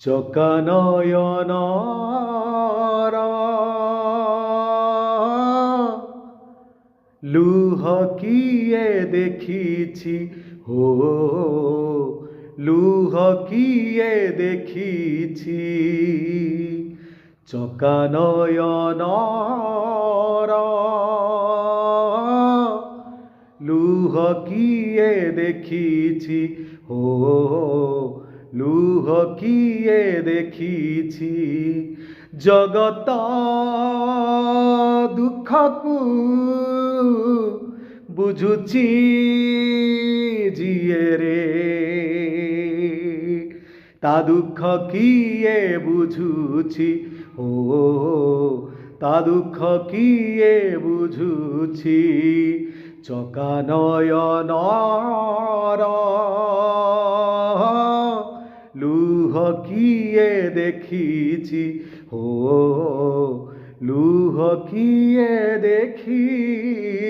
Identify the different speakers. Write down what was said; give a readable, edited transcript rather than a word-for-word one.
Speaker 1: চকানয়নরা লুহ কিয়ে দেখিছি হো লুহ কিয়ে দেখিছি চকানয়নরা লুহ কিয়ে দেখিছি হো লুহ কিয়ে দেখিছি জগত দুঃখকু বুঝুছি যিয়ে রে তা দুঃখ কিয়ে বুঝুছি ও তা দুঃখ কিয়ে বুঝুছি চকানয়নরা লুহ কিয়ে দেখিছি ও লুহ কিয়ে দেখিছি।